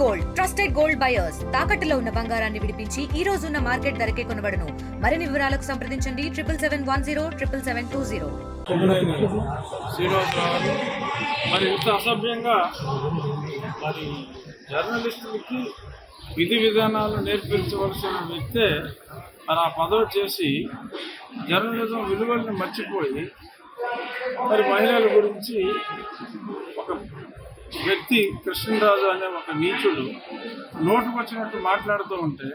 Gold trusted gold buyers తాకట్టులో ఉన్న బంగారాన్ని విడిపించి ఈ రోజు ఉన్న మార్కెట్ ధరకే కొనబడును. మరిన్ని వివరాలకు సంప్రదించండి 7710 77720. మరి ఇంత అసభ్యంగా మరి జర్నలిస్టులకి విధి విధానాలు నేర్పించవలసిన వ్యక్తే మరి ఆ పదవి చేసి జర్నలిజం విలువల్ని మర్చిపోయి మరి మహిళల గురించి ఒక వ్యక్తి కృష్ణరాజు అనే ఒక నీచుడు నోటుకు వచ్చినట్టు మాట్లాడుతూ ఉంటే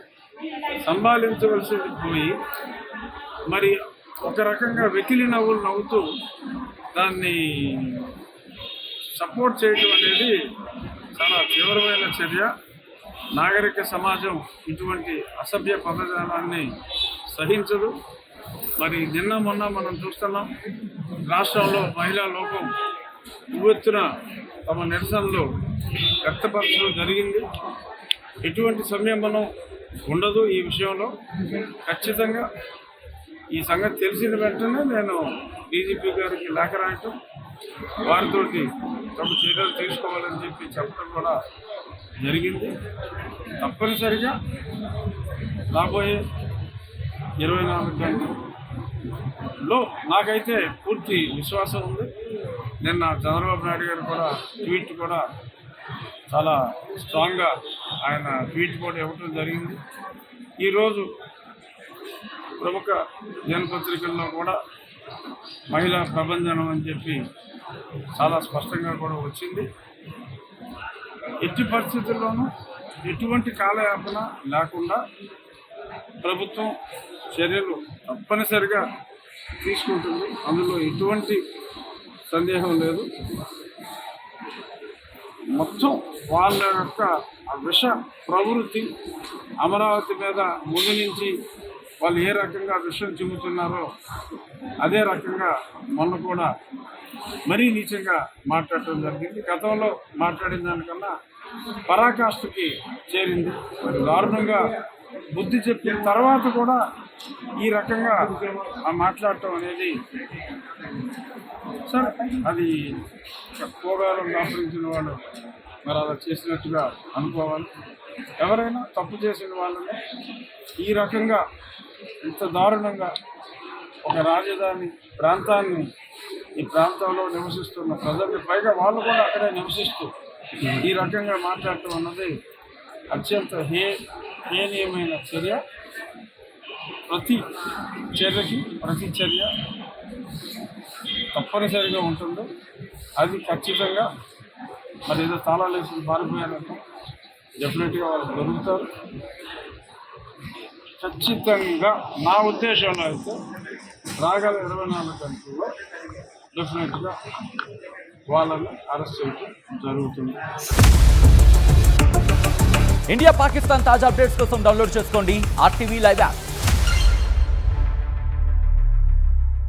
సంభాళించవలసింది పోయి మరి ఒక రకంగా వెకిలి నవ్వులు నవ్వుతూ దాన్ని సపోర్ట్ చేయడం అనేది చాలా తీవ్రమైన చర్య. నాగరిక సమాజం ఇటువంటి అసభ్య పదజాలాన్ని సహించదు. మరి నిన్న మొన్న మనం చూస్తున్నాం, రాష్ట్రంలో మహిళా లోకం ఉవ్వెత్తున తమ నిరసనలు వ్యక్తపరచడం జరిగింది. ఎటువంటి సంయమనం ఉండదు ఈ విషయంలో. ఖచ్చితంగా ఈ సంగతి తెలిసిన వెంటనే నేను డీజీపీ గారికి లేఖ రాయటం, వారితోటి తమ చర్యలు తీసుకోవాలని చెప్పడం కూడా జరిగింది. తప్పనిసరిగా రాబోయే 24 గంటల్లో నాకైతే పూర్తి విశ్వాసం ఉంది. నిన్న చంద్రబాబు నాయుడు గారు కూడా ట్వీట్ కూడా చాలా స్ట్రాంగ్గా ఆయన ట్వీట్ కూడా ఇవ్వటం జరిగింది. ఈరోజు ప్రముఖ దినపత్రికల్లో కూడా మహిళా ప్రభంజనం అని చెప్పి చాలా స్పష్టంగా కూడా వచ్చింది. ఎట్టి పరిస్థితుల్లోనూ ఎటువంటి కాలయాపన లేకుండా ప్రభుత్వం చర్యలు తప్పనిసరిగా తీసుకుంటుంది. అందులో ఎటువంటి సందేహం లేదు. మొత్తం వాళ్ళ యొక్క విష ప్రవృత్తి అమరావతి మీద ముందు నుంచి వాళ్ళు ఏ రకంగా విషయం చిమ్ముతున్నారో అదే రకంగా మొన్న కూడా మరీ నీచంగా మాట్లాడటం జరిగింది. గతంలో మాట్లాడిన దానికన్నా పరాకాష్ఠకి చేరింది. మరి దారుణంగా బుద్ధి చెప్పిన తర్వాత కూడా ఈ రకంగా మాట్లాడటం అనేది సరే, అది పోగారం దాపరించిన వాళ్ళు మరి అలా చేసినట్టుగా అనుకోవాలి. ఎవరైనా తప్పు చేసిన వాళ్ళని ఈ రకంగా ఇంత దారుణంగా ఒక రాజధాని ప్రాంతాన్ని, ఈ ప్రాంతంలో నివసిస్తున్న ప్రజలు, పైగా వాళ్ళు కూడా అక్కడే నివసిస్తూ ఈ రకంగా మాట్లాడటం అన్నది అత్యంత హేనీయమైన చర్య. ప్రతి చర్యకి ప్రతి చర్య తప్పనిసరిగా ఉంటుంది. అది ఖచ్చితంగా మరి ఏదో తాళాలు వేసి పారిపోయారంటే డెఫినెట్గా వాళ్ళు దొరుకుతారు. ఖచ్చితంగా నా ఉద్దేశంలో అయితే రాగల 24 గంటల్లో డెఫినెట్గా వాళ్ళని అరెస్ట్ చేయడం జరుగుతుంది. ఇండియా పాకిస్తాన్ తాజా అప్డేట్స్ కోసం డౌన్లోడ్ చేసుకోండి RTV లైవ్ యాప్.